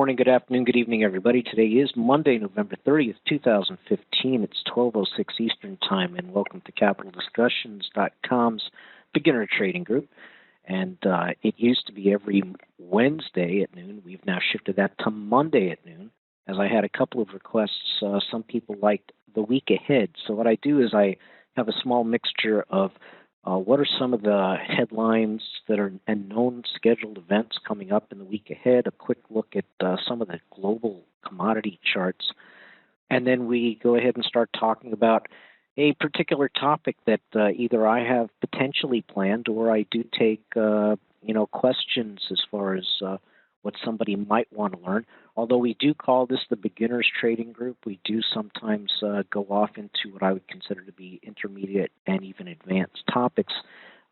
morning, good afternoon, good evening, everybody. Today is Monday, November 30th, 2015. It's 12:06 Eastern Time, and welcome to CapitalDiscussions.com's beginner trading group. And it used to be every Wednesday at noon. We've now shifted that to Monday at noon, as I had a couple of requests. Some people liked the week ahead. So what I do is I have a small mixture of what are some of the headlines that are and known scheduled events coming up in the week ahead, a quick look at some of the global commodity charts, and then we go ahead and start talking about a particular topic that either I have potentially planned or I do take questions as far as what somebody might want to learn. Although we do call this the beginner's trading group, we do sometimes go off into what I would consider to be intermediate and even advanced topics.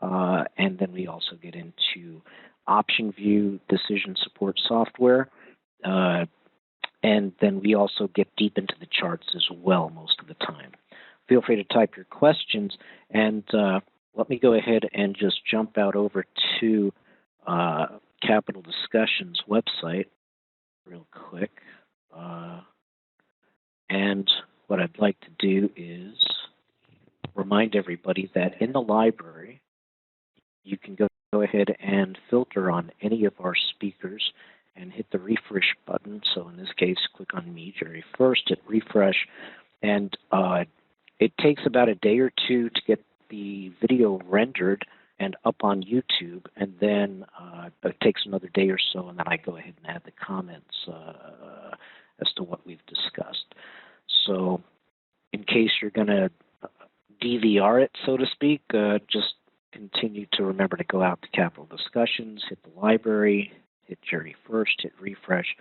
And then we also get into option view, decision support software. And then we also get deep into the charts as well most of the time. Feel free to type your questions. And let me go ahead and just jump out over to Capital Discussions website real quick. And what I'd like to do is remind everybody that in the library, you can go ahead and filter on any of our speakers and hit the refresh button. So in this case, click on me, Jerry Furst, hit refresh. And it takes about a day or two to get the video rendered and up on YouTube, and then it takes another day or so, and then I go ahead and add the comments as to what we've discussed. So in case you're going to DVR it, so to speak, just continue to remember to go out to Capital Discussions, hit the library, hit Jerry First, hit refresh,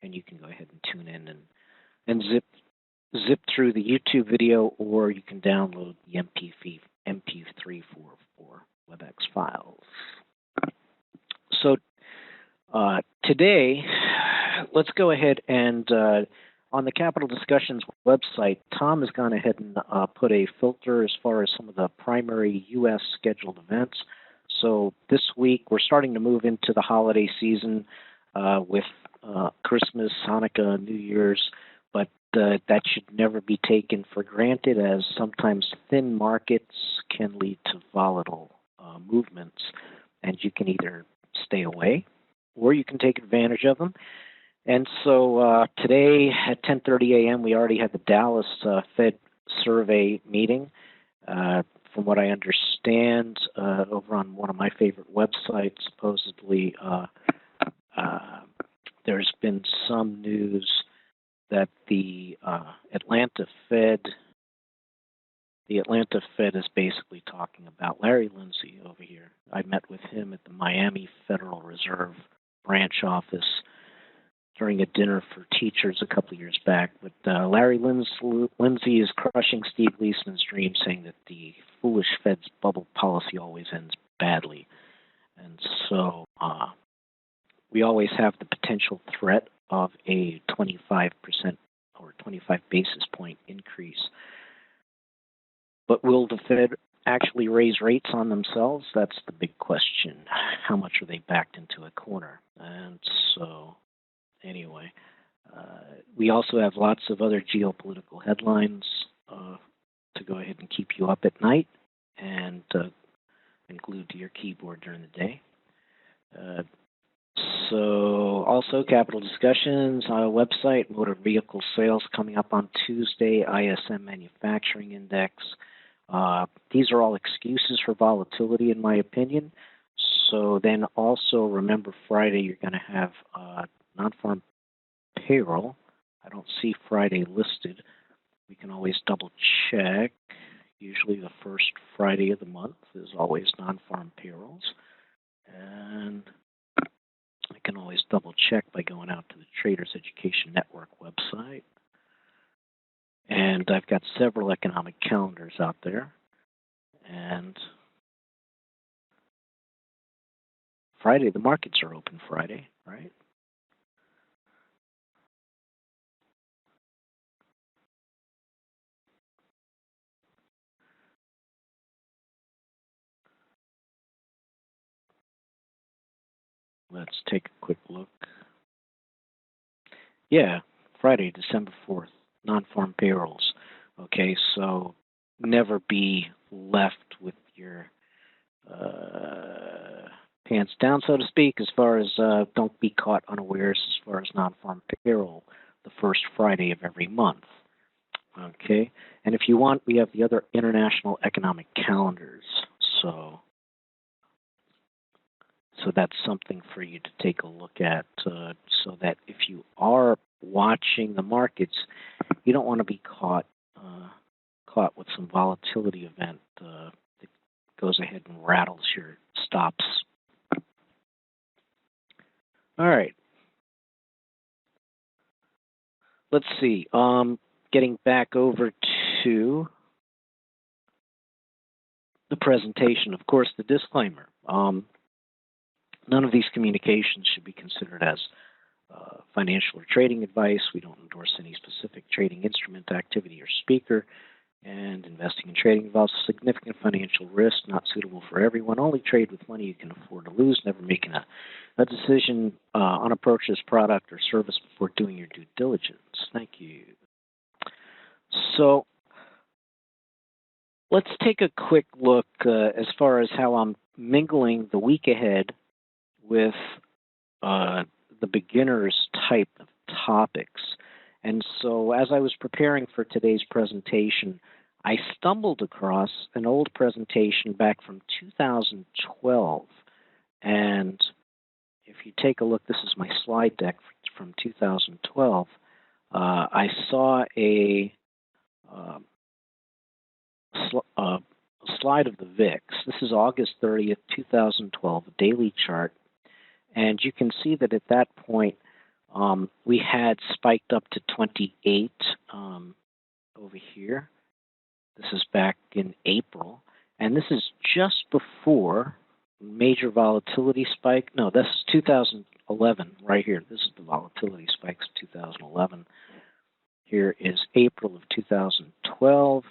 and you can go ahead and tune in and zip through the YouTube video, or you can download the MP3 for WebEx files. So today, let's go ahead and on the Capital Discussions website, Tom has gone ahead and put a filter as far as some of the primary U.S. scheduled events. So this week, we're starting to move into the holiday season with Christmas, Hanukkah, New Year's, but that should never be taken for granted, as sometimes thin markets can lead to volatile movements, and you can either stay away or you can take advantage of them. And so today at 10:30 a.m. we already had the Dallas Fed survey meeting. From what I understand, over on one of my favorite websites, supposedly there's been some news that the Atlanta Fed is basically talking about Larry Lindsay over here. I met with him at the Miami Federal Reserve branch office during a dinner for teachers a couple of years back. But Larry Lindsay is crushing Steve Gleason's dream, saying that the foolish Fed's bubble policy always ends badly. And so we always have the potential threat of a 25% or 25 basis point increase. But will the Fed actually raise rates on themselves? That's the big question. How much are they backed into a corner? And so, anyway, we also have lots of other geopolitical headlines to go ahead and keep you up at night and glued to your keyboard during the day. So also Capital Discussions website, motor vehicle sales coming up on Tuesday, ISM manufacturing index. These are all excuses for volatility, in my opinion. So then also remember Friday you're going to have non-farm payroll. I don't see Friday listed. We can always double check. Usually the first Friday of the month is always non-farm payrolls. And I can always double check by going out to the Traders Education Network website. And I've got several economic calendars out there. And Friday, the markets are open Friday, right? Let's take a quick look. Yeah, Friday, December 4th, non-farm payrolls. Okay, so never be left with your pants down, so to speak, as far as don't be caught unawares as far as non-farm payroll the first Friday of every month. Okay, and if you want, we have the other international economic calendars. So that's something for you to take a look at, so that if you are watching the markets, you don't want to be caught with some volatility event that goes ahead and rattles your stops. All right. Let's see. Getting back over to the presentation, of course, the disclaimer. None of these communications should be considered as financial or trading advice. We don't endorse any specific trading instrument, activity, or speaker. And investing and trading involves significant financial risk, not suitable for everyone. Only trade with money you can afford to lose, never making a decision on a purchase, product, or service before doing your due diligence. Thank you. So let's take a quick look as far as how I'm mingling the week ahead with the beginner's type of topics. And so as I was preparing for today's presentation, I stumbled across an old presentation back from 2012. And if you take a look, this is my slide deck from 2012. I saw a slide of the VIX. This is August 30th, 2012, a daily chart. And you can see that at that point, we had spiked up to 28 over here. This is back in April. And this is just before major volatility spike. No, this is 2011 right here. This is the volatility spikes of 2011. Here is April of 2012.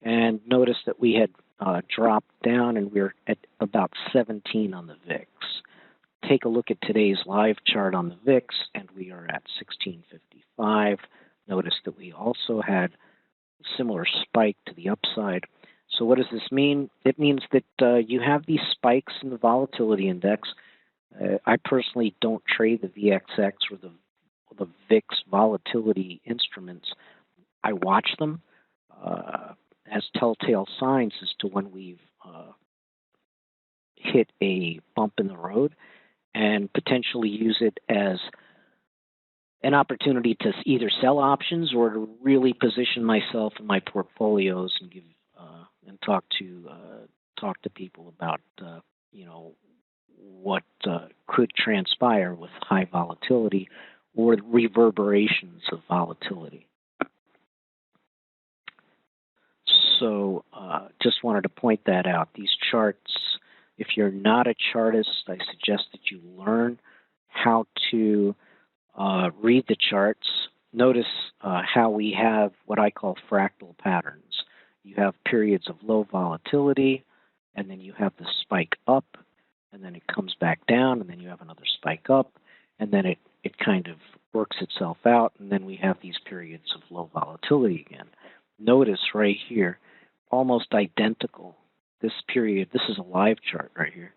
And notice that we had dropped down and we're at about 17 on the VIX. Take a look at today's live chart on the VIX, and we are at 1655. Notice that we also had a similar spike to the upside. So what does this mean? It means that you have these spikes in the volatility index. I personally don't trade the VXX or the VIX volatility instruments. I watch them as telltale signs as to when we've hit a bump in the road, and potentially use it as an opportunity to either sell options or to really position myself in my portfolios and give and talk to people about what could transpire with high volatility or reverberations of volatility. So just wanted to point that out. These charts, if you're not a chartist, I suggest that you learn how to read the charts. Notice how we have what I call fractal patterns. You have periods of low volatility, and then you have the spike up, and then it comes back down, and then you have another spike up, and then it kind of works itself out, and then we have these periods of low volatility again. Notice right here, almost identical. This period, this is a live chart right here.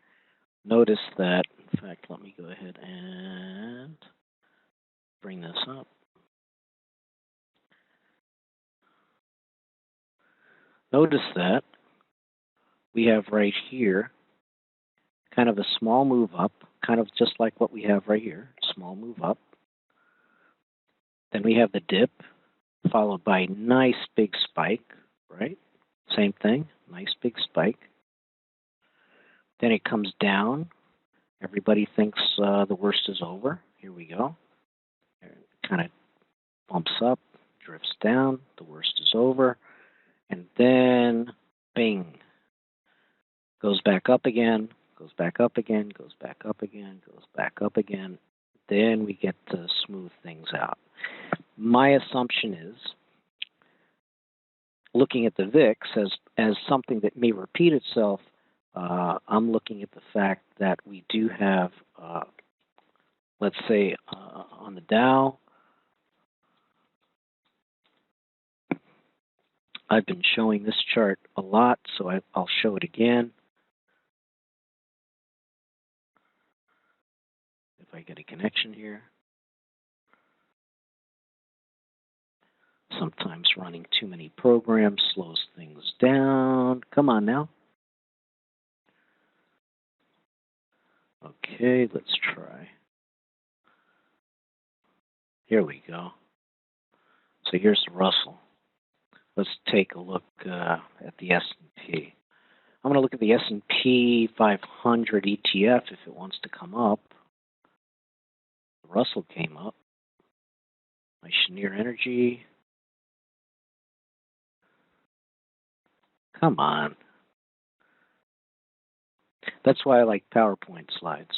Notice that, in fact, let me go ahead and bring this up. Notice that we have right here kind of a small move up, kind of just like what we have right here, small move up. Then we have the dip, followed by a nice big spike, right? Same thing, nice big spike. Then it comes down. Everybody thinks the worst is over. Here we go. It kind of bumps up, drifts down, the worst is over. And then, bing, goes back up again, goes back up again, goes back up again, goes back up again. Then we get to smooth things out. My assumption is, looking at the VIX as something that may repeat itself, I'm looking at the fact that we do have, let's say, on the Dow, I've been showing this chart a lot, so I'll show it again. If I get a connection here. Sometimes running too many programs slows things down. Come on now. Okay, let's try. Here we go. So here's the Russell. Let's take a look at the S&P. I'm going to look at the S&P 500 ETF if it wants to come up. The Russell came up. My Cheniere Energy. Come on. That's why I like PowerPoint slides.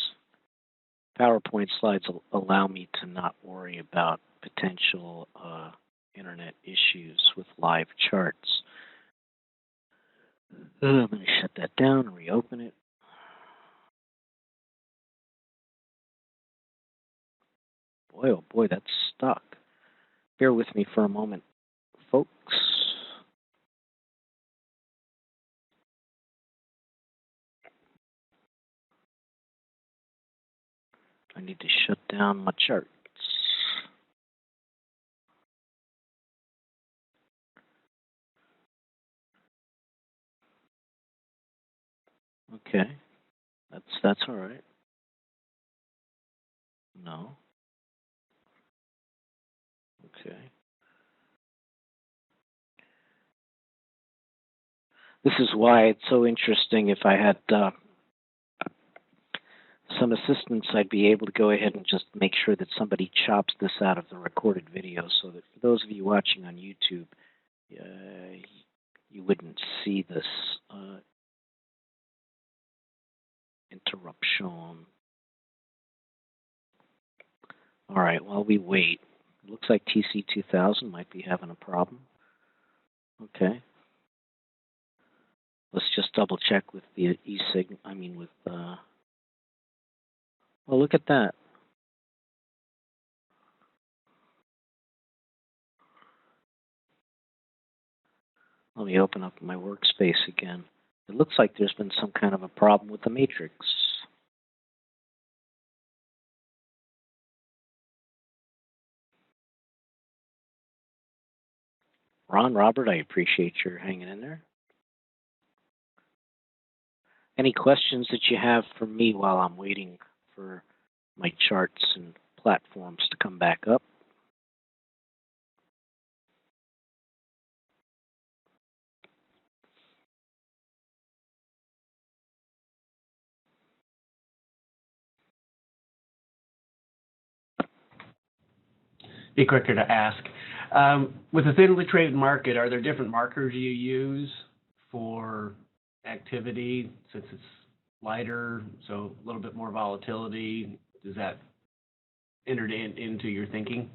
PowerPoint slides allow me to not worry about potential internet issues with live charts. I'm going to shut that down and reopen it. Boy, oh boy, that's stuck. Bear with me for a moment, folks. I need to shut down my charts. Okay, that's all right. No. Okay. This is why it's so interesting. If I had some assistance, I'd be able to go ahead and just make sure that somebody chops this out of the recorded video so that for those of you watching on YouTube, you wouldn't see this interruption. All right, while we wait, it looks like TC2000 might be having a problem. Okay. Let's just double check with the well, look at that. Let me open up my workspace again. It looks like there's been some kind of a problem with the matrix. Ron, Robert, I appreciate your hanging in there. Any questions that you have for me while I'm waiting for my charts and platforms to come back up? Be quicker to ask. With a thinly traded market, are there different markers you use for activity since it's lighter, so a little bit more volatility? Does that enter into your thinking?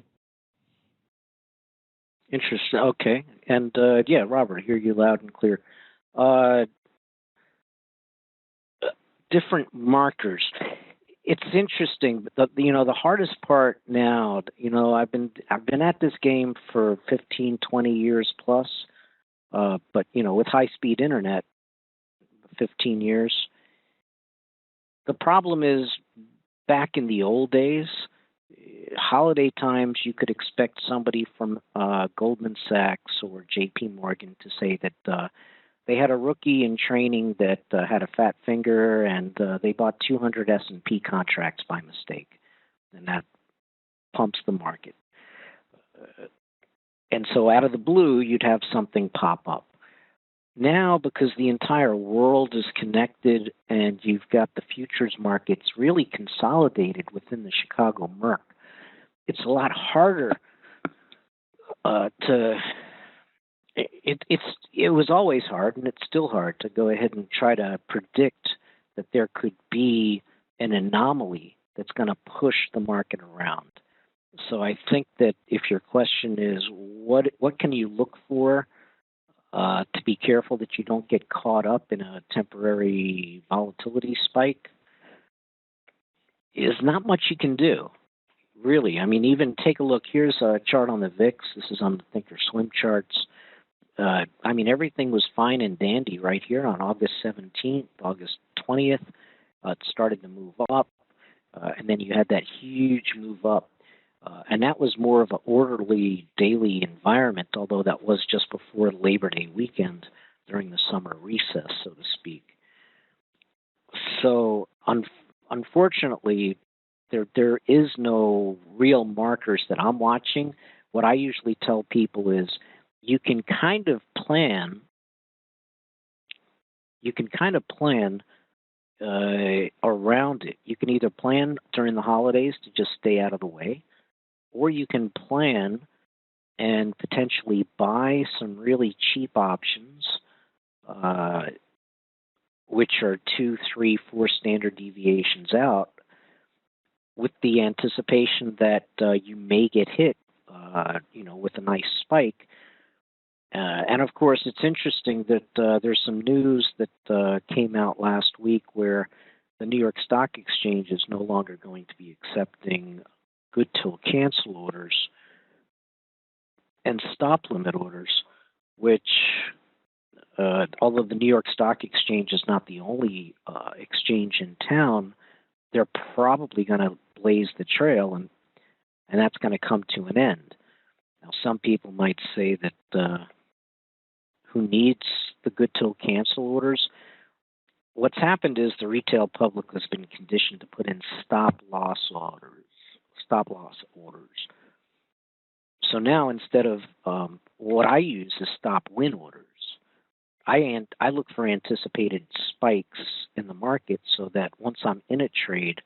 Interesting. Okay. And yeah, Robert, I hear you loud and clear. Different markers. It's interesting. The hardest part now, I've been at this game for 15, 20 years plus. But with high-speed internet, 15 years. The problem is, back in the old days, holiday times, you could expect somebody from Goldman Sachs or J.P. Morgan to say that they had a rookie in training that had a fat finger, and they bought 200 S&P contracts by mistake, and that pumps the market. And so out of the blue, you'd have something pop up. Now, because the entire world is connected and you've got the futures markets really consolidated within the Chicago Merc, it's a lot harder It was always hard, and it's still hard to go ahead and try to predict that there could be an anomaly that's going to push the market around. So I think that if your question is what can you look for to be careful that you don't get caught up in a temporary volatility spike, is not much you can do, really. I mean, even take a look. Here's a chart on the VIX. This is on the thinkorswim charts. I mean, everything was fine and dandy right here on August 17th, August 20th. It started to move up, and then you had that huge move up. And that was more of an orderly daily environment, although that was just before Labor Day weekend during the summer recess, so to speak. So unfortunately, there is no real markers that I'm watching. What I usually tell people is you can kind of plan. You can kind of plan around it. You can either plan during the holidays to just stay out of the way, or you can plan and potentially buy some really cheap options, which are 2, 3, 4 standard deviations out, with the anticipation that you may get hit, with a nice spike. And of course, it's interesting that there's some news that came out last week where the New York Stock Exchange is no longer going to be accepting good till cancel orders and stop limit orders, which, although the New York Stock Exchange is not the only exchange in town, they're probably going to blaze the trail, and that's going to come to an end. Now, some people might say that who needs the good till cancel orders? What's happened is the retail public has been conditioned to put in stop loss orders. So now, instead of what I use is stop win orders. I look for anticipated spikes in the market so that once I'm in a trade,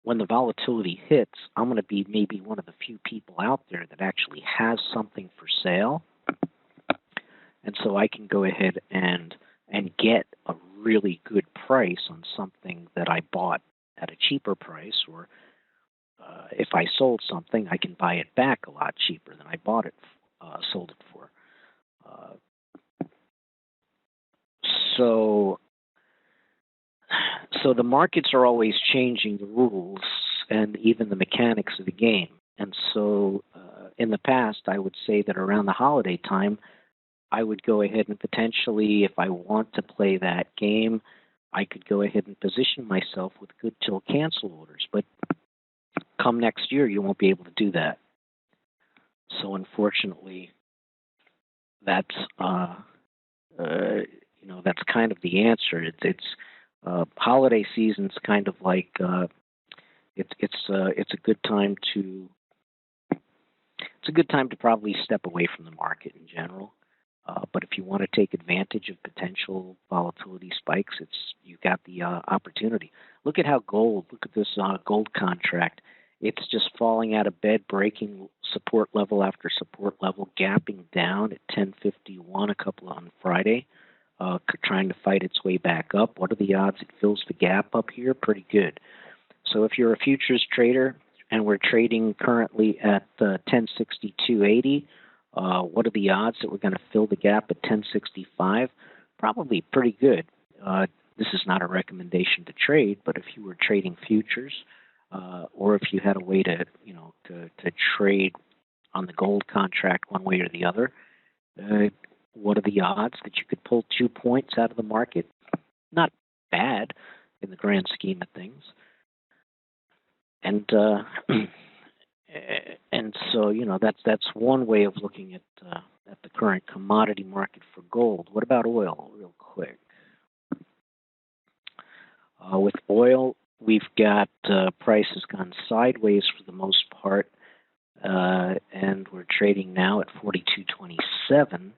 when the volatility hits, I'm going to be maybe one of the few people out there that actually has something for sale. And so I can go ahead and get a really good price on something that I bought at a cheaper price, or if I sold something, I can buy it back a lot cheaper than I bought it, sold it for. So the markets are always changing the rules and even the mechanics of the game. And so in the past, I would say that around the holiday time, I would go ahead and potentially, if I want to play that game, I could go ahead and position myself with good till cancel orders. But come next year, you won't be able to do that. So unfortunately, that's that's kind of the answer. It's holiday season's kind of like it's a good time to probably step away from the market in general. But if you want to take advantage of potential volatility spikes, you've got the opportunity. Look at this gold contract. It's just falling out of bed, breaking support level after support level, gapping down at 1051 on Friday, trying to fight its way back up. What are the odds it fills the gap up here? Pretty good. So if you're a futures trader and we're trading currently at 1062.80, what are the odds that we're going to fill the gap at 1065? Probably pretty good. This is not a recommendation to trade, but if you were trading futures, or if you had a way to trade on the gold contract one way or the other, what are the odds that you could pull 2 points out of the market? Not bad in the grand scheme of things. And so that's one way of looking at the current commodity market for gold. What about oil, real quick? With oil, we've got prices gone sideways for the most part, and we're trading now at 42.27,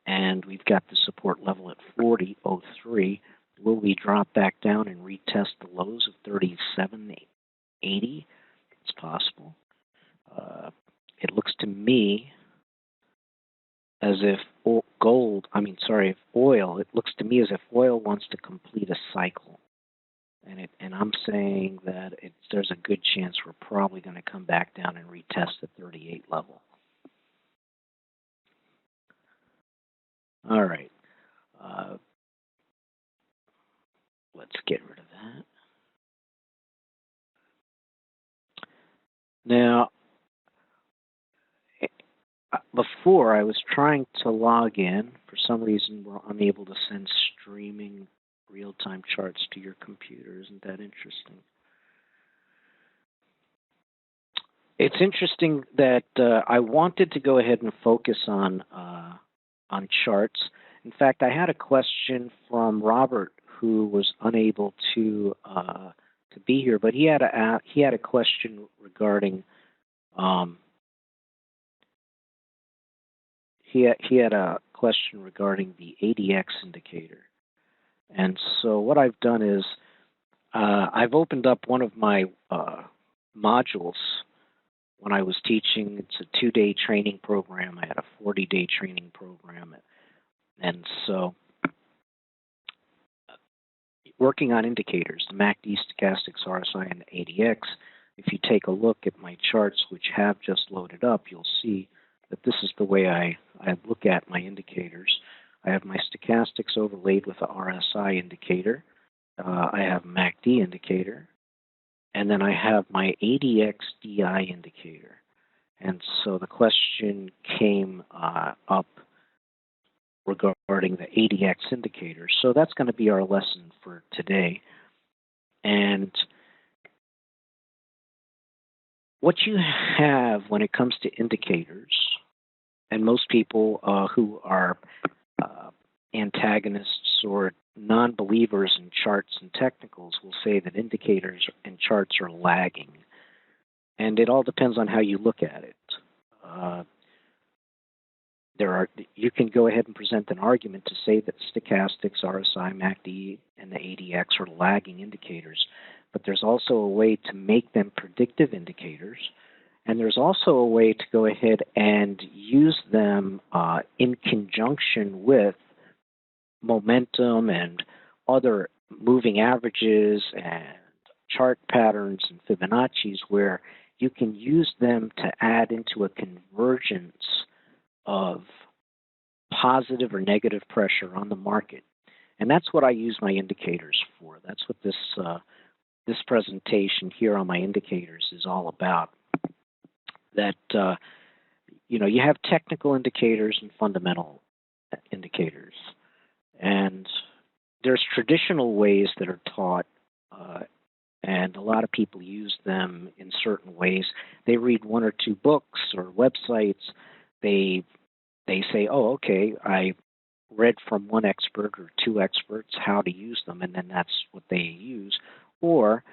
and we've got the support level at 40.03. Will we drop back down and retest the lows of 37.80? It's possible. It looks to me as if oil, it looks to me as if oil wants to complete a cycle. And I'm saying that there's a good chance we're probably going to come back down and retest the 38 level. All right. Let's get rid of that. Now, before I was trying to log in. For some reason, we're unable to send streaming real-time charts to your computer. Isn't that interesting? It's interesting that I wanted to go ahead and focus on charts. In fact, I had a question from Robert, who was unable to be here, but he had a question regarding he had a question regarding the ADX indicator. And so what I've done is I've opened up one of my modules when I was teaching. It's a 2-day training program. I had a 40-day training program. And so working on indicators, the MACD, Stochastics, RSI, and the ADX, if you take a look at my charts, which have just loaded up, you'll see that this is the way I look at my indicators. I have my Stochastics overlaid with the RSI indicator. I have a MACD indicator. And then I have my ADX DMI indicator. And so the question came up regarding the ADX indicator. So that's going to be our lesson for today. And what you have when it comes to indicators, and most people who are antagonists or non-believers in charts and technicals will say that indicators and charts are lagging. And it all depends on how you look at it. You can go ahead and present an argument to say that Stochastics, RSI, MACD, and the ADX are lagging indicators, but there's also a way to make them predictive indicators, and there's also a way to go ahead and use them in conjunction with momentum and other moving averages and chart patterns and Fibonacci's, where you can use them to add into a convergence of positive or negative pressure on the market. And that's what I use my indicators for. That's what this presentation here on my indicators is all about. That you have technical indicators and fundamental indicators. And there's traditional ways that are taught, and a lot of people use them in certain ways. They read 1 or 2 books or websites. They say, oh, okay, I read from 1 expert or 2 experts how to use them, and then that's what they use. Or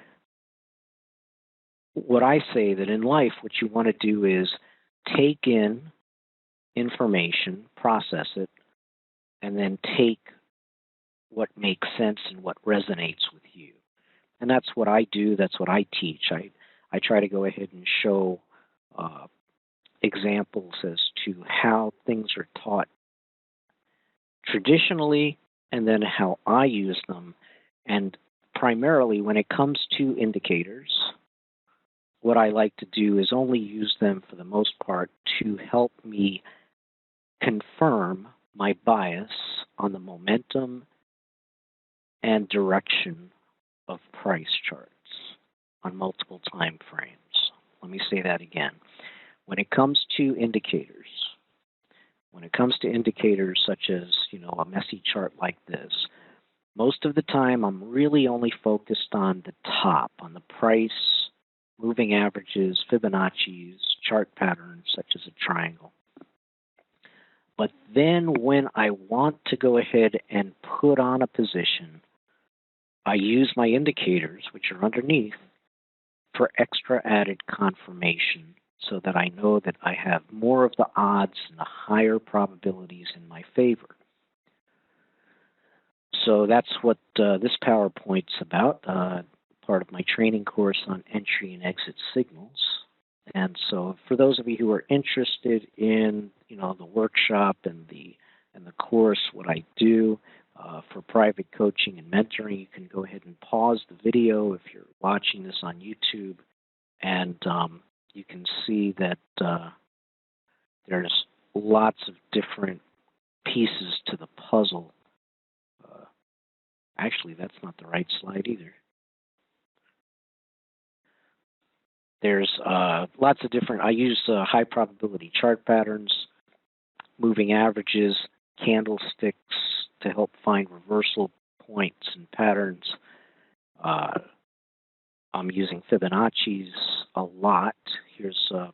what I say that in life, what you want to do is take in information, process it, and then take what makes sense and what resonates with you. And that's what I do. That's what I teach. I try to go ahead and show examples as to how things are taught traditionally and then how I use them. And primarily when it comes to indicators, what I like to do is only use them for the most part to help me confirm my bias on the momentum and direction of price charts on multiple time frames. Let me say that again. When it comes to indicators such as, a messy chart like this, most of the time I'm really only focused on the top, on the price, moving averages, Fibonacci's, chart patterns such as a triangle. But then when I want to go ahead and put on a position, I use my indicators, which are underneath, for extra added confirmation so that I know that I have more of the odds and the higher probabilities in my favor. So that's what this PowerPoint's about, part of my training course on entry and exit signals. And so for those of you who are interested in, the workshop and the course, what I do for private coaching and mentoring, you can go ahead and pause the video if you're watching this on YouTube, and you can see that there's lots of different pieces to the puzzle. Actually, that's not the right slide either. There's lots of different, I use high probability chart patterns, moving averages, candlesticks to help find reversal points and patterns. I'm using Fibonacci's a lot. Here's a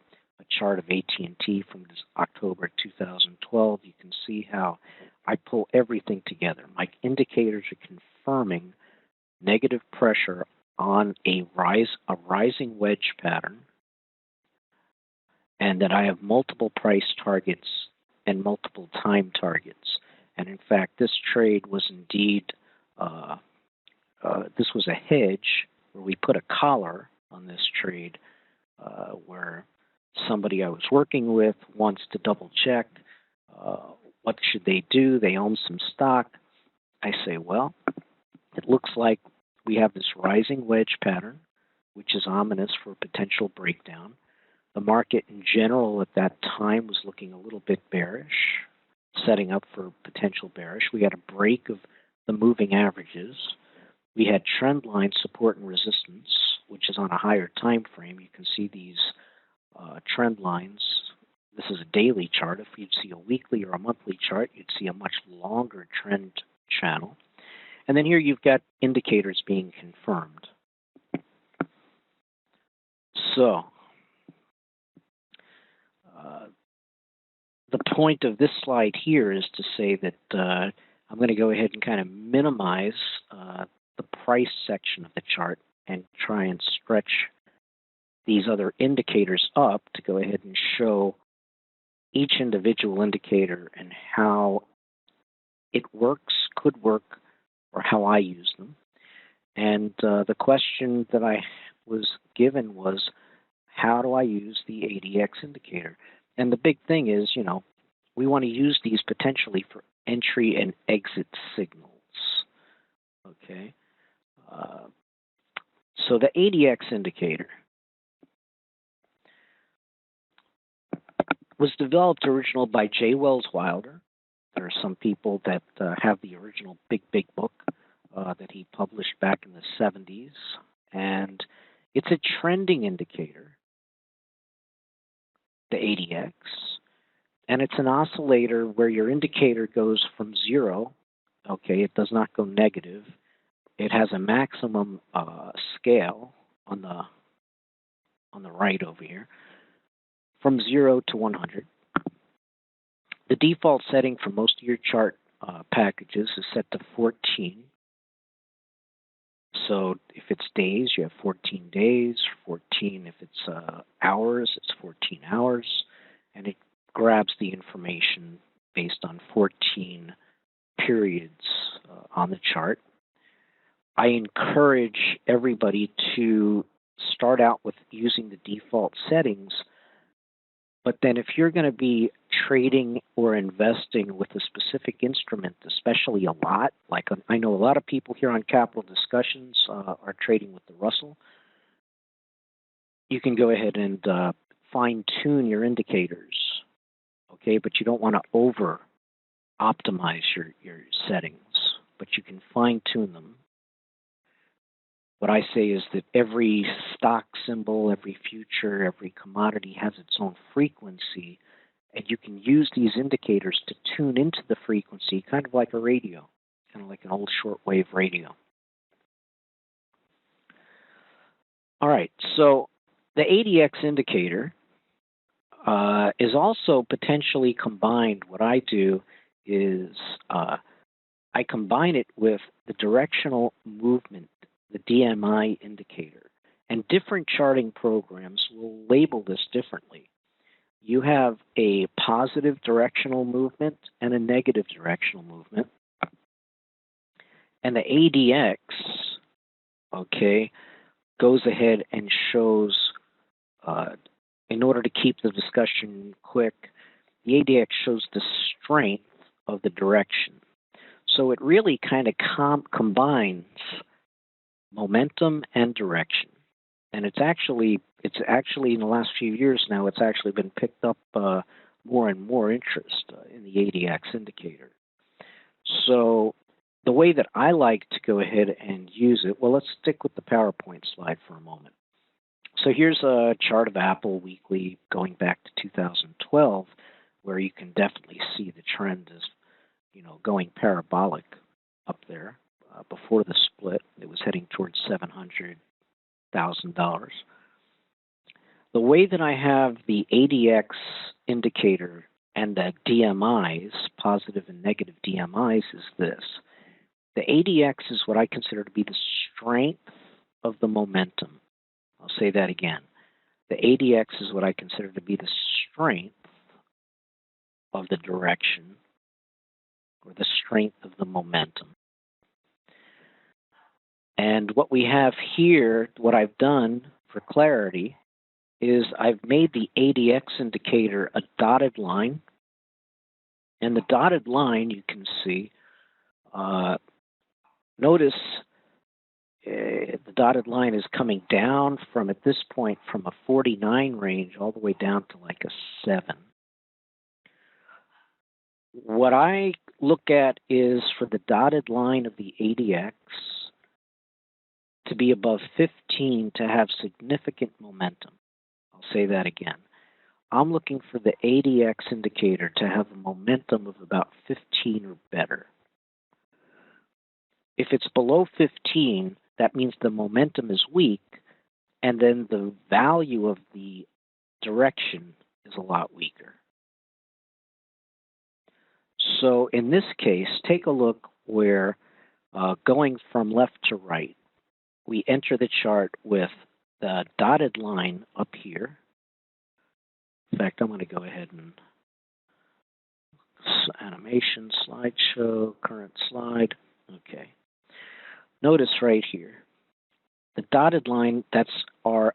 chart of AT&T from October 2012. You can see how I pull everything together. My indicators are confirming negative pressure on a rising wedge pattern, and that I have multiple price targets and multiple time targets. And in fact, this trade was indeed, this was a hedge where we put a collar on this trade where somebody I was working with wants to double check what should they do. They own some stock. I say, well, it looks like we have this rising wedge pattern, which is ominous for potential breakdown. The market in general at that time was looking a little bit bearish, setting up for potential bearish. We had a break of the moving averages. We had trend line support and resistance, which is on a higher time frame. You can see these trend lines. This is a daily chart. If you'd see a weekly or a monthly chart, you'd see a much longer trend channel. And then here you've got indicators being confirmed. So the point of this slide here is to say that I'm going to go ahead and kind of minimize the price section of the chart and try and stretch these other indicators up to go ahead and show each individual indicator and how it works, could work, or how I use them. And the question that I was given was, how do I use the ADX indicator? And the big thing is, you know, we want to use these potentially for entry and exit signals. Okay. So the ADX indicator was developed originally by J. Wells Wilder. There are some people that have the original big book that he published back in the 70s. And it's a trending indicator, the ADX. And it's an oscillator where your indicator goes from 0. Okay, it does not go negative. It has a maximum scale on the right over here, from 0 to 100. The default setting for most of your chart packages is set to 14. So if it's days, you have 14 days. 14, if it's hours, it's 14 hours. And it grabs the information based on 14 periods on the chart. I encourage everybody to start out with using the default settings, but then if you're going to be trading or investing with a specific instrument, especially a lot, like I know a lot of people here on Capital Discussions are trading with the Russell, you can go ahead and fine-tune your indicators, okay? But you don't want to over-optimize your settings, but you can fine-tune them. What I say is that every stock symbol, every future, every commodity has its own frequency, and you can use these indicators to tune into the frequency, kind of like a radio, kind of like an old shortwave radio. All right, so the ADX indicator is also potentially combined. What I do is I combine it with the directional movement, the DMI indicator, and different charting programs will label this differently. You have a positive directional movement and a negative directional movement. And the ADX, okay, goes ahead and shows, in order to keep the discussion quick, the ADX shows the strength of the direction. So it really kind of combines momentum and direction, and it's actually in the last few years now, it's actually been picked up more and more interest in the ADX indicator. So the way that I like to go ahead and use it, well, let's stick with the PowerPoint slide for a moment. So here's a chart of Apple weekly going back to 2012, where you can definitely see the trend is, going parabolic up there. Before the split, it was heading towards $700,000. The way that I have the ADX indicator and the DMIs, positive and negative DMIs, is this. The ADX is what I consider to be the strength of the momentum. I'll say that again. The ADX is what I consider to be the strength of the direction, or the strength of the momentum. And what we have here, what I've done for clarity, is I've made the ADX indicator a dotted line. And the dotted line, you can see, notice the dotted line is coming down from, at this point, from a 49 range all the way down to like a 7. What I look at is for the dotted line of the ADX to be above 15 to have significant momentum. I'll say that again. I'm looking for the ADX indicator to have a momentum of about 15 or better. If it's below 15, that means the momentum is weak, and then the value of the direction is a lot weaker. So in this case, take a look where going from left to right, we enter the chart with the dotted line up here. In fact, I'm going to go ahead and animation, slideshow, current slide. Okay. Notice right here, the dotted line, that's our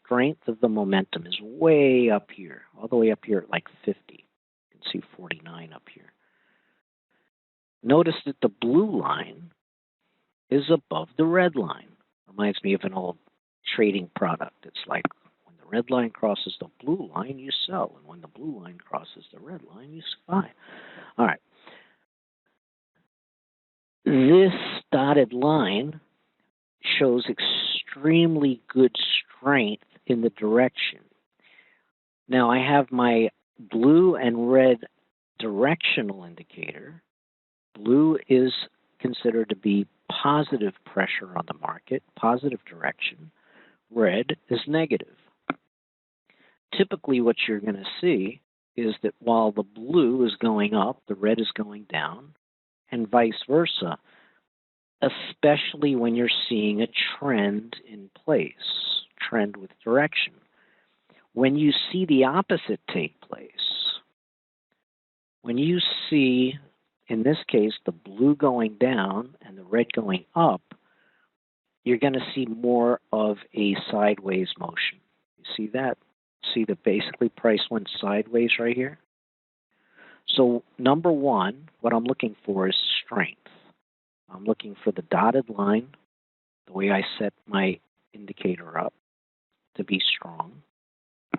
strength of the momentum, is way up here, all the way up here at like 50. You can see 49 up here. Notice that the blue line is above the red line. Reminds me of an old trading product. It's like when the red line crosses the blue line, you sell. And when the blue line crosses the red line, you buy. All right. This dotted line shows extremely good strength in the direction. Now I have my blue and red directional indicator. Blue is considered to be positive pressure on the market, positive direction. Red is negative. Typically what you're going to see is that while the blue is going up, the red is going down, and vice versa, especially when you're seeing a trend in place, trend with direction. When you see the opposite take place, when you see, in this case, the blue going down and the red going up, you're going to see more of a sideways motion. You see that? See that basically price went sideways right here? So number one, what I'm looking for is strength. I'm looking for the dotted line, the way I set my indicator up, to be strong.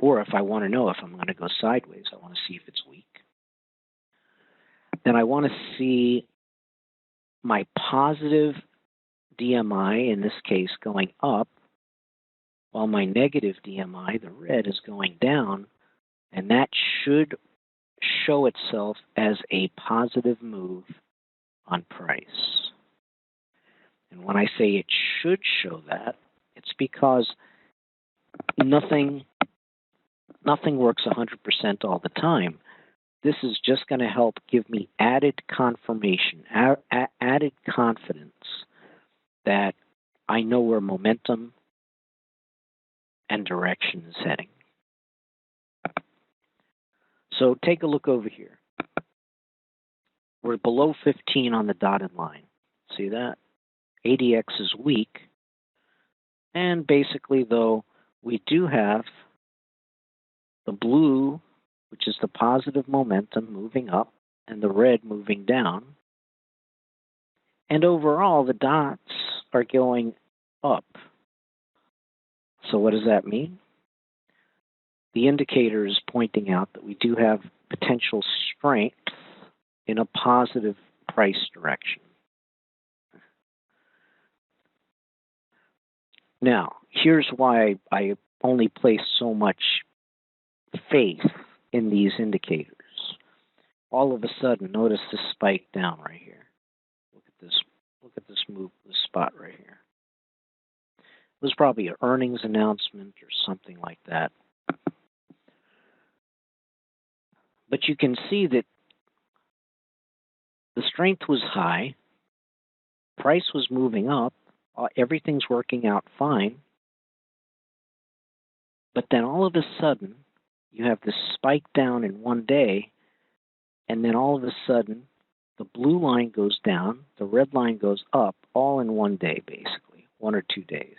Or if I want to know if I'm going to go sideways, I want to see if it's weak. Then I want to see my positive DMI, in this case, going up, while my negative DMI, the red, is going down, and that should show itself as a positive move on price. And when I say it should show that, it's because nothing works 100% all the time. This is just going to help give me added confirmation, added confidence that I know where momentum and direction is heading. So take a look over here. We're below 15 on the dotted line. See that? ADX is weak. And basically, though, we do have the blue, which is the positive momentum, moving up, and the red moving down. And overall, the dots are going up. So what does that mean? The indicator is pointing out that we do have potential strength in a positive price direction. Now, here's why I only place so much faith in these indicators. all of a sudden, notice this spike down right here. Look at this move, this spot right here. It was probably an earnings announcement or something like that. But you can see that the strength was high, price was moving up, everything's working out fine. But then all of a sudden, you have this spike down in one day, and then all of a sudden, the blue line goes down, the red line goes up, all in one day, basically, 1 or 2 days.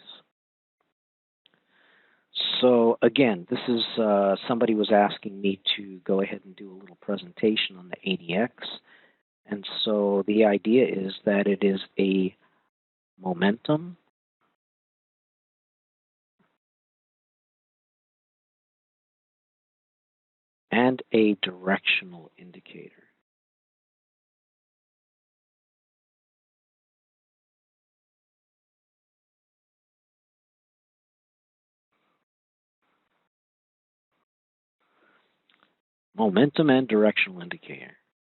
So again, this is somebody was asking me to go ahead and do a little presentation on the ADX. And so the idea is that it is a momentum and a directional indicator. Momentum and directional indicator,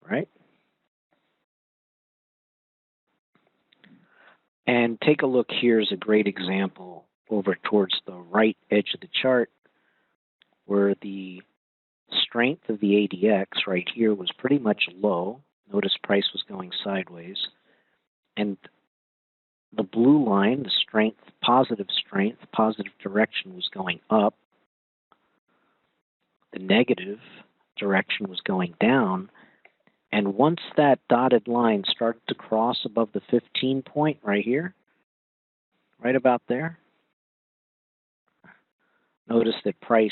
right? And take a look. Here's a great example over towards the right edge of the chart where the strength of the ADX right here was pretty much low. Notice price was going sideways. And the blue line, the strength, positive direction was going up. The negative direction was going down. And once that dotted line started to cross above the 15 point right here, right about there, notice that price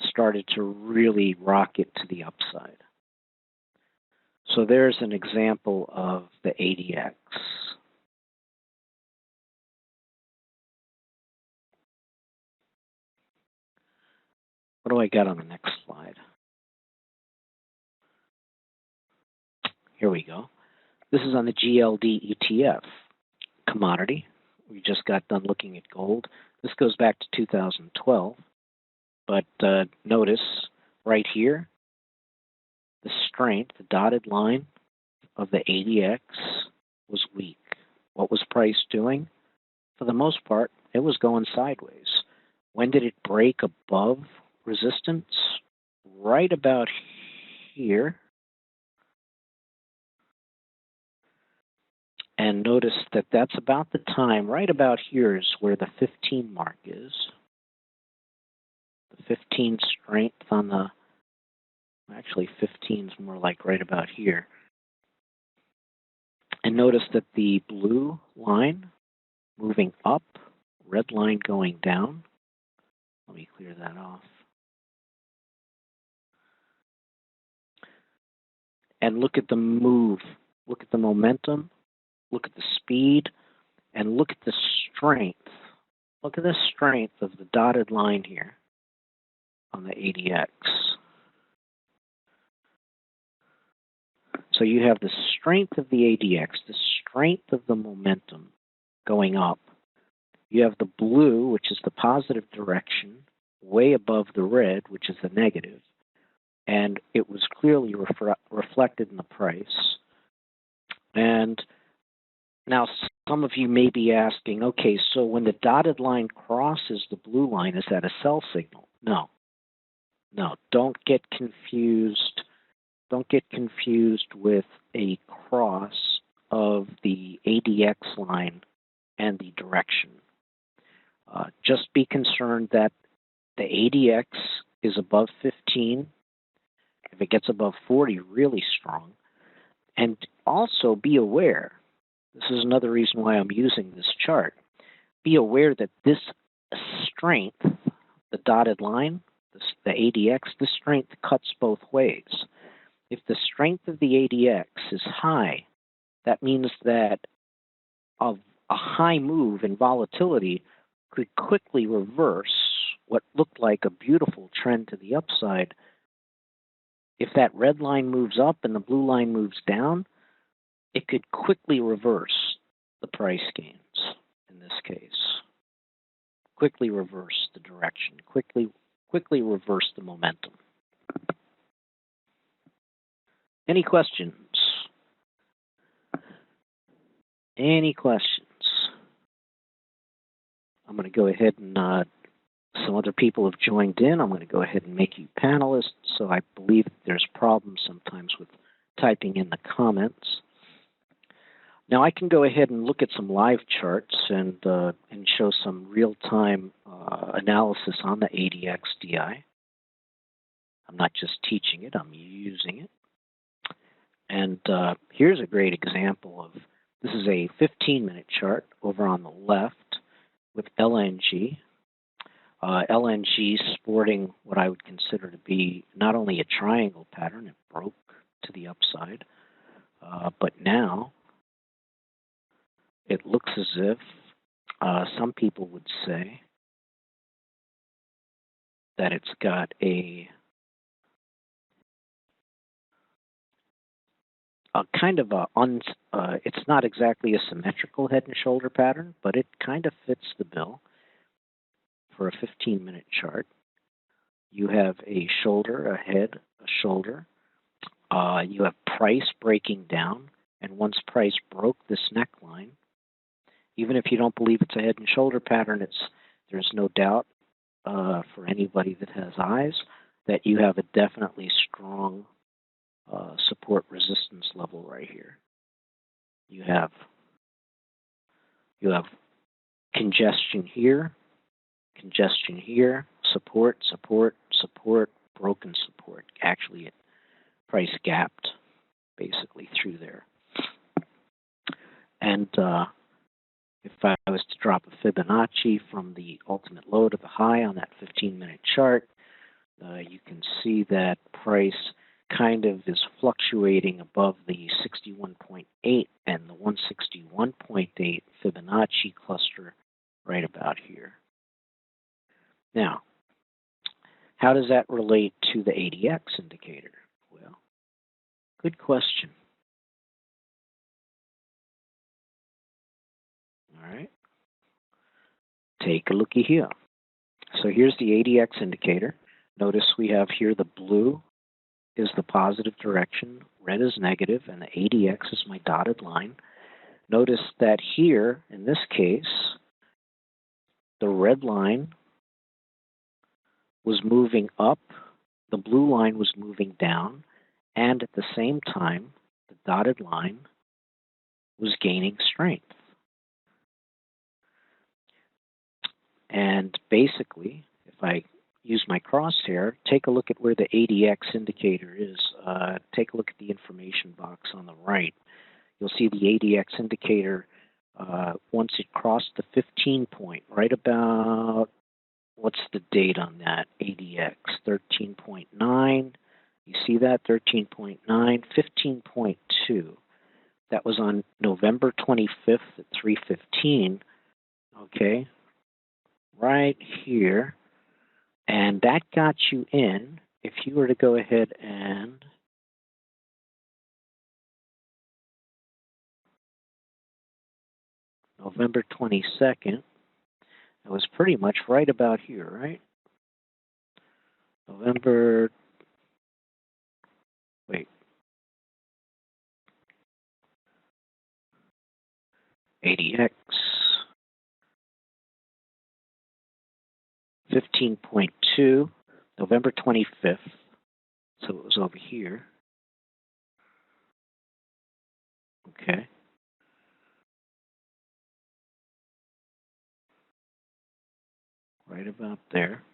started to really rocket to the upside. So there's an example of the ADX. What do I got on the next slide? Here we go. This is on the GLD ETF commodity. We just got done looking at gold. This goes back to 2012. But notice right here, the strength, the dotted line of the ADX was weak. What was price doing? For the most part, it was going sideways. When did it break above resistance? Right about here. And notice that that's about the time, right about here is where the 15 mark is. The 15 strength on the, actually 15 is more like right about here. And notice that the blue line moving up, red line going down. Let me clear that off. And look at the move, look at the momentum. Look at the speed, and look at the strength. Look at the strength of the dotted line here on the ADX. So you have the strength of the ADX, the strength of the momentum going up. You have the blue, which is the positive direction, way above the red, which is the negative. And it was clearly reflected in the price. And now, some of you may be asking, okay, so when the dotted line crosses the blue line, is that a sell signal? No. No, don't get confused. Don't get confused with a cross of the ADX line and the direction. Just be concerned that the ADX is above 15. If it gets above 40, really strong. And also be aware, this is another reason why I'm using this chart. Be aware that this strength, the dotted line, the ADX, this strength cuts both ways. If the strength of the ADX is high, that means that a high move in volatility could quickly reverse what looked like a beautiful trend to the upside. If that red line moves up and the blue line moves down, it could quickly reverse the price gains in this case. Quickly reverse the direction, quickly reverse the momentum. Any questions? Any questions? I'm going to go ahead and some other people have joined in. I'm going to go ahead and make you panelists. So I believe there's problems sometimes with typing in the comments. Now I can go ahead and look at some live charts and show some real-time analysis on the ADX DI. I'm not just teaching it, I'm using it. And here's a great example of, this is a 15-minute chart over on the left with LNG. LNG sporting what I would consider to be not only a triangle pattern, it broke to the upside, but now it looks as if some people would say that it's got a kind of it's not exactly a symmetrical head and shoulder pattern, but it kind of fits the bill for a 15-minute chart. You have a shoulder, a head, a shoulder. You have price breaking down, and once price broke this neckline, even if you don't believe it's a head and shoulder pattern, there's no doubt for anybody that has eyes that you have a definitely strong support resistance level right here. You have congestion here, support, support, support, broken support. Actually, it price gapped basically through there. And if I was to drop a Fibonacci from the ultimate low to the high on that 15-minute chart, you can see that price kind of is fluctuating above the 61.8 and the 161.8 Fibonacci cluster right about here. Now, how does that relate to the ADX indicator? Well, good question. All right. Take a looky here. So here's the ADX indicator. Notice we have here the blue is the positive direction, red is negative, and the ADX is my dotted line. Notice that here, in this case, the red line was moving up, the blue line was moving down, and at the same time, the dotted line was gaining strength. And basically, if I use my crosshair, take a look at where the ADX indicator is. Take a look at the information box on the right. You'll see the ADX indicator, once it crossed the 15 point, right about, what's the date on that? ADX 13.9. You see that? 13.9, 15.2. That was on November 25th at 3:15. Okay, right here. And that got you in. If you were to go ahead and November 22nd, it was pretty much right about here, right? November, wait. ADX 15.2, November 25th. So it was over here. Okay. Right about there.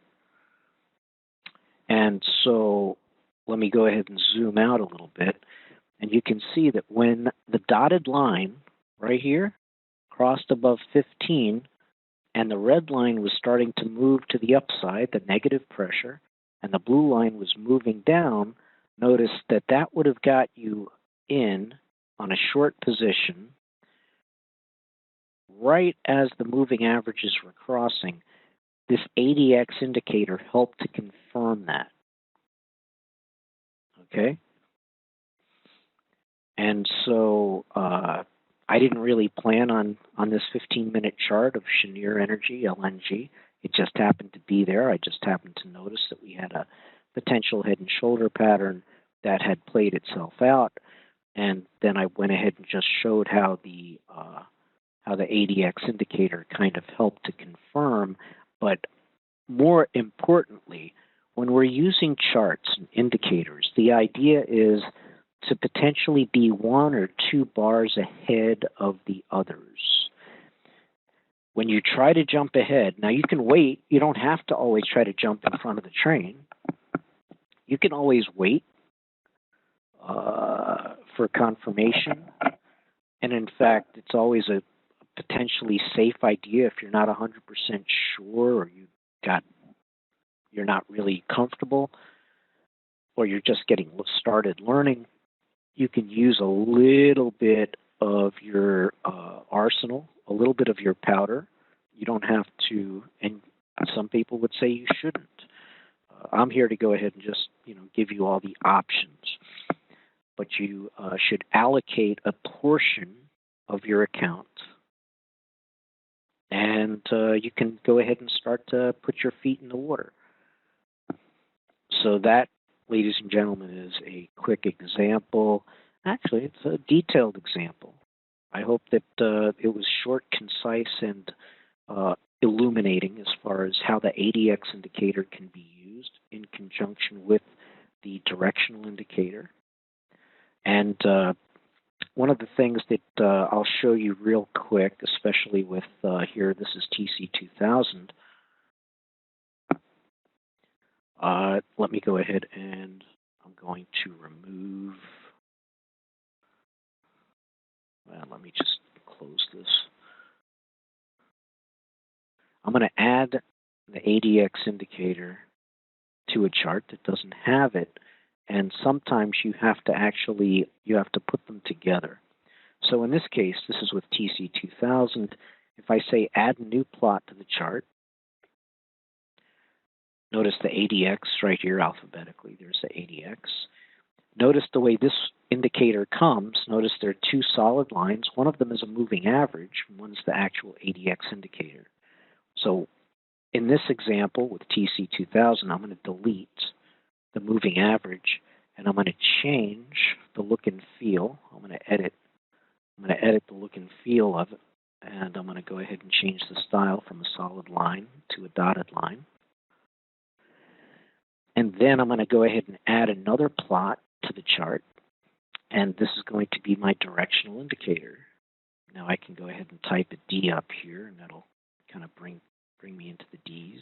And so let me go ahead and zoom out a little bit. And you can see that when the dotted line right here crossed above 15 and the red line was starting to move to the upside, the negative pressure, and the blue line was moving down, notice that that would have got you in on a short position right as the moving averages were crossing. This ADX indicator helped to confirm that. Okay? And so I didn't really plan on this 15-minute chart of Cheniere Energy, LNG. It just happened to be there. I just happened to notice that we had a potential head and shoulder pattern that had played itself out, and then I went ahead and just showed how the ADX indicator kind of helped to confirm. But more importantly, when we're using charts and indicators, the idea is to potentially be 1 or 2 bars ahead of the others. When you try to jump ahead, now you can wait. You don't have to always try to jump in front of the train. You can always wait for confirmation. And in fact, it's always a potentially safe idea if you're not 100% sure, or you're not really comfortable, or you're just getting started learning. You can use a little bit of your arsenal, a little bit of your powder. You don't have to, and some people would say you shouldn't. I'm here to go ahead and just give you all the options. But you should allocate a portion of your account, and you can go ahead and start to put your feet in the water. So that, ladies and gentlemen, is a quick example. Actually, it's a detailed example. I hope that it was short, concise, and illuminating as far as how the ADX indicator can be used in conjunction with the directional indicator. And one of the things that I'll show you real quick, especially with here, this is TC2000. Let me go ahead and I'm going to remove, well, let me just close this. I'm going to add the ADX indicator to a chart that doesn't have it, and sometimes you have to put them together. So in this case, this is with TC2000. If I say add new plot to the chart, notice the ADX right here alphabetically. There's the ADX. Notice the way this indicator comes. Notice there are 2 solid lines. One of them is a moving average. One's the actual ADX indicator. So in this example with TC2000, I'm going to delete the moving average, and I'm going to change the look and feel. I'm going to edit the look and feel of it, and I'm going to go ahead and change the style from a solid line to a dotted line. And then I'm going to go ahead and add another plot to the chart, and this is going to be my directional indicator. Now I can go ahead and type a D up here, and that'll kind of bring me into the Ds.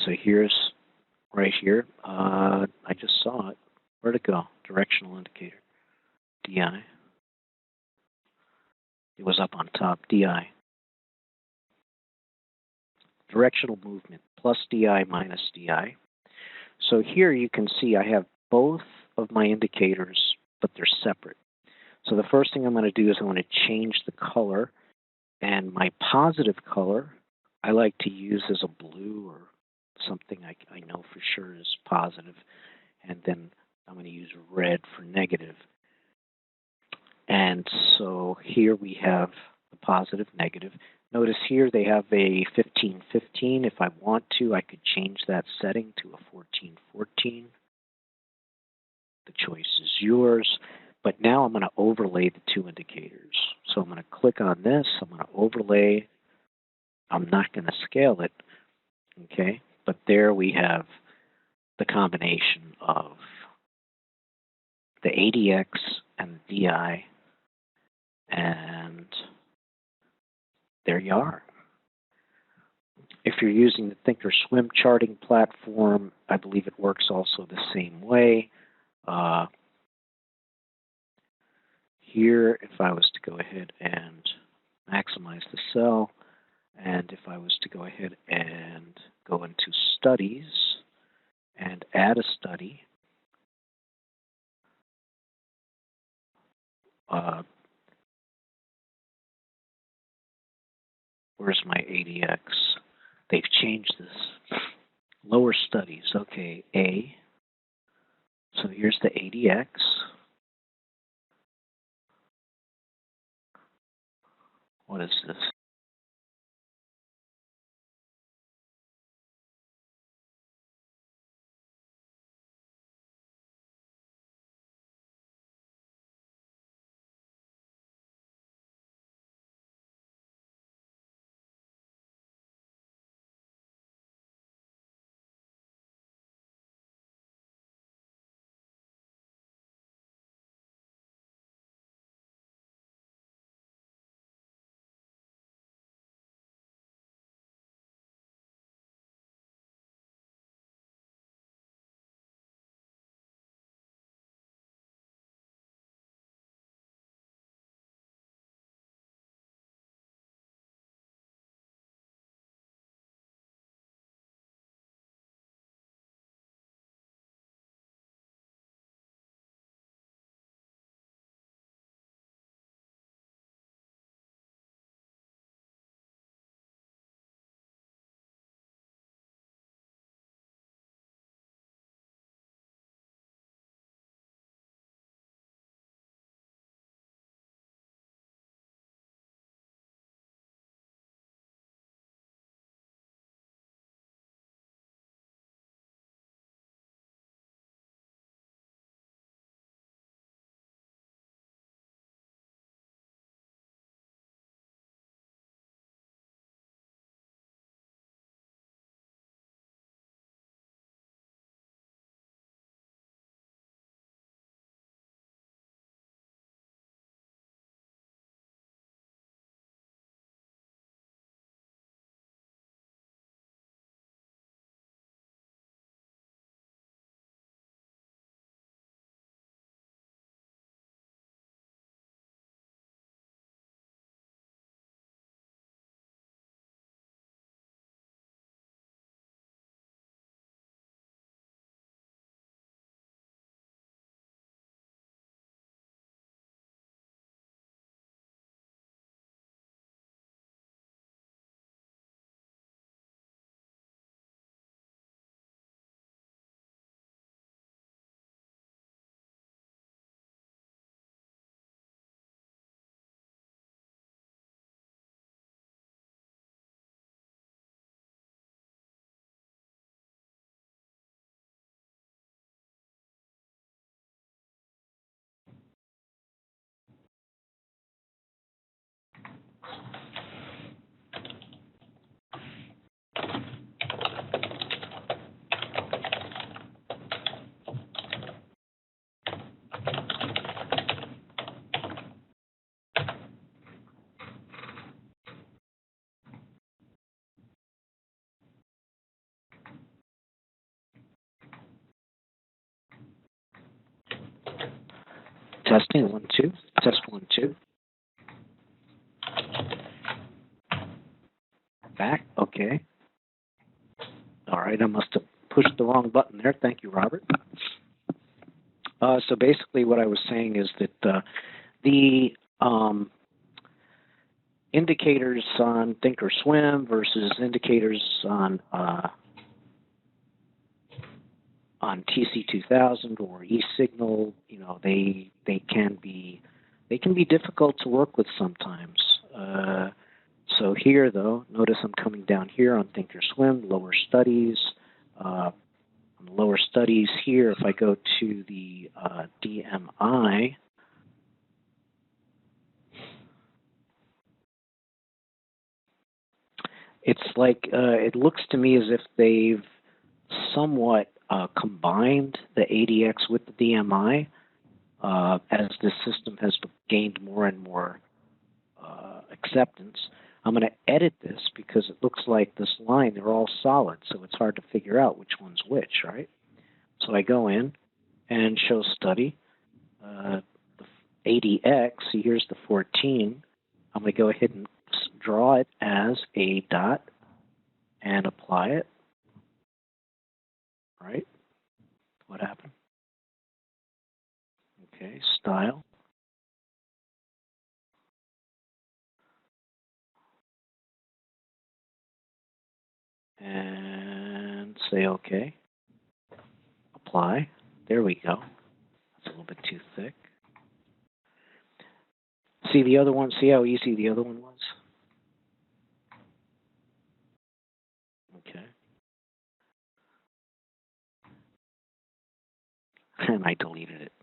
So here's right here. I just saw it. Where'd it go? Directional indicator. DI. It was up on top. DI. Directional movement plus DI minus DI. So here you can see I have both of my indicators, but they're separate. So the first thing I'm going to do is I'm going to change the color, and my positive color I like to use as a blue or something I know for sure is positive, and then I'm going to use red for negative. And so here we have the positive, negative. Notice here they have a 15-15. If I want to, I could change that setting to a 14-14. The choice is yours. But now I'm going to overlay the 2 indicators. So I'm going to click on this. I'm going to overlay. I'm not going to scale it. Okay. But there we have the combination of the ADX and the DI. And there you are. If you're using the Thinkorswim charting platform, I believe it works also the same way. Here, if I was to go ahead and maximize the cell, and if I was to go ahead and go into studies and add a study, where's my ADX? They've changed this. Lower studies, okay, A. So here's the ADX. What is this? Testing, 1, 2. Test 1, 2. Back, okay. All right, I must have pushed the wrong button there. Thank you, Robert. So basically what I was saying is that the indicators on Thinkorswim versus indicators on TC2000 or eSignal, you know, they can be difficult to work with sometimes. So here, though, notice I'm coming down here on Thinkorswim, lower studies. On the lower studies here, if I go to the DMI, it's like it looks to me as if they've somewhat combined the ADX with the DMI as the system has gained more and more acceptance. I'm going to edit this because it looks like this line, they're all solid, so it's hard to figure out which one's which, right? So I go in and show study. The ADX, see here's the 14. I'm going to go ahead and draw it as a dot and apply it. Right? What happened? Okay, style. And say OK. Apply. There we go. That's a little bit too thick. See the other one? See how easy the other one was? Okay. And I deleted it.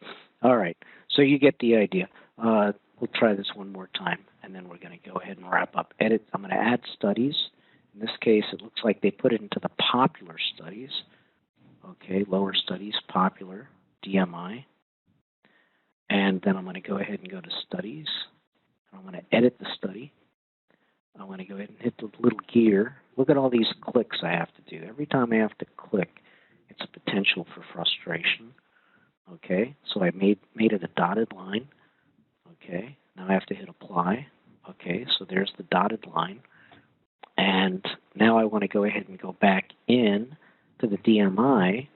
All right. So you get the idea. We'll try this one more time, and then we're going to go ahead and wrap up. Edit. I'm going to add studies. In this case, it looks like they put it into the popular studies. Okay, lower studies, popular, DMI. And then I'm going to go ahead and go to studies. I'm going to edit the study. I'm going to go ahead and hit the little gear. Look at all these clicks I have to do. Every time I have to click, it's a potential for frustration. Okay, so I made it a dotted line. Okay, now I have to hit apply. Okay, so there's the dotted line. And now I want to go ahead and go back in to the DMI,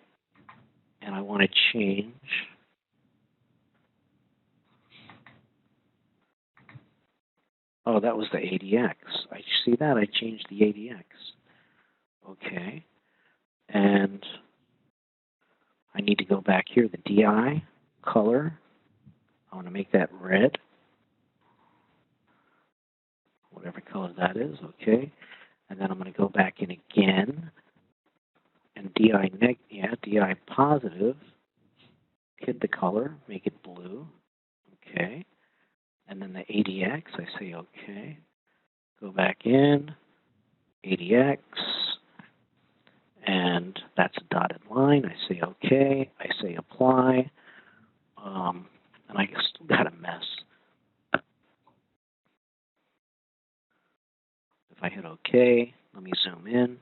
and I want to change oh, that was the ADX. I see that? I changed the ADX. Okay. And I need to go back here, the DI color. I want to make that red. Whatever color that is, okay. And then I'm going to go back in again. And DI positive. Hit the color, make it blue. Okay. And then the ADX, I say okay. Go back in, ADX, and that's a dotted line. I say okay. I say apply. And I still got a mess. If I hit OK, let me zoom in.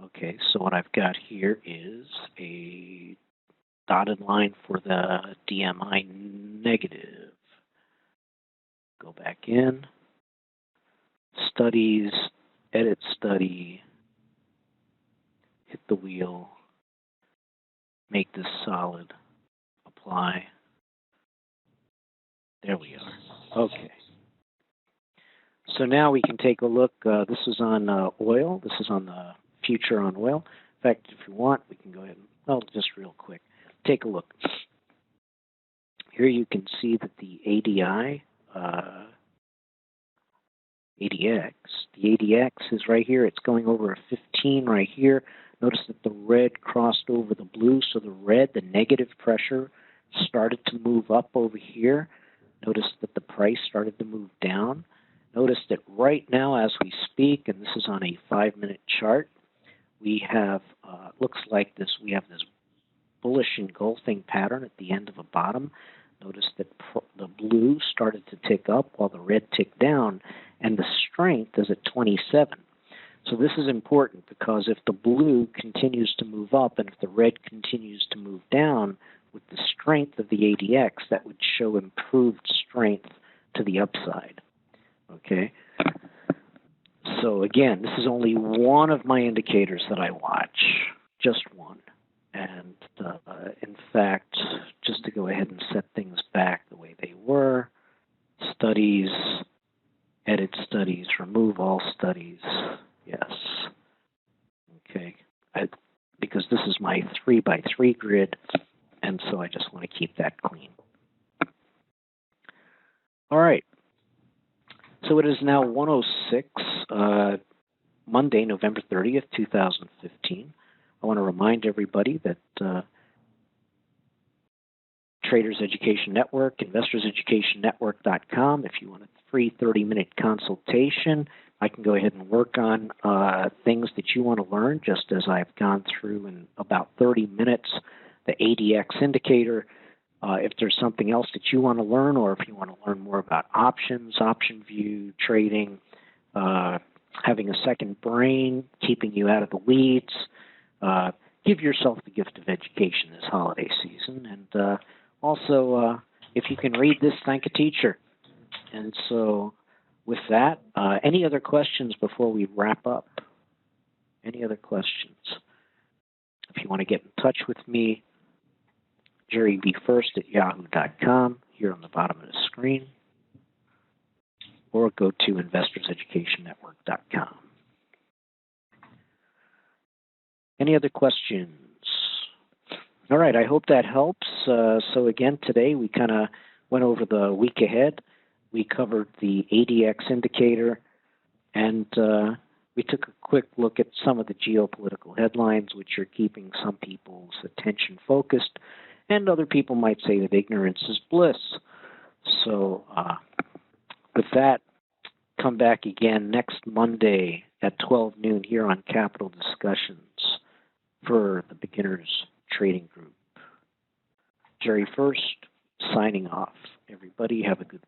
Okay, so what I've got here is a dotted line for the DMI negative. Go back in. Studies, edit study, hit the wheel, make this solid, apply. There we are. Okay. So now we can take a look. This is on oil. This is on the future on oil. In fact, if you want, we can go ahead and, well, just real quick, take a look. Here you can see that the ADX, the ADX is right here. It's going over a 15 right here. Notice that the red crossed over the blue, so the red, the negative pressure, started to move up over here. Notice that the price started to move down. Notice that right now as we speak, and this is on a 5-minute chart, we have, looks like this, we have this bullish engulfing pattern at the end of a bottom. Notice that the blue started to tick up while the red ticked down, and the strength is at 27. So this is important because if the blue continues to move up and if the red continues to move down, with the strength of the ADX, that would show improved strength to the upside. Okay? So again, this is only one of my indicators that I watch, just one. And in fact, just to go ahead and set things back the way they were, studies, edit studies, remove all studies, yes. Okay, because this is my 3x3 grid, and so I just want to keep that clean. All right, so it is now 1:06, Monday, November 30th, 2015. I want to remind everybody that Traders Education Network, InvestorsEducationNetwork.com. If you want a free 30-minute consultation, I can go ahead and work on things that you want to learn, just as I've gone through in about 30 minutes, the ADX Indicator. If there's something else that you want to learn, or if you want to learn more about options, option view, trading, having a second brain, keeping you out of the weeds, give yourself the gift of education this holiday season. And also, if you can read this, thank a teacher. And so with that, any other questions before we wrap up? Any other questions? If you want to get in touch with me, jerrybfurst@yahoo.com, here on the bottom of the screen, or go to InvestorsEducationNetwork.com. Any other questions? All right, I hope that helps. So again, today we kind of went over the week ahead. We covered the ADX indicator, and we took a quick look at some of the geopolitical headlines, which are keeping some people's attention focused, and other people might say that ignorance is bliss. So with that, come back again next Monday at 12 noon here on Capital Discussions for the Beginners Trading Group. Jerry Furst, signing off. Everybody have a good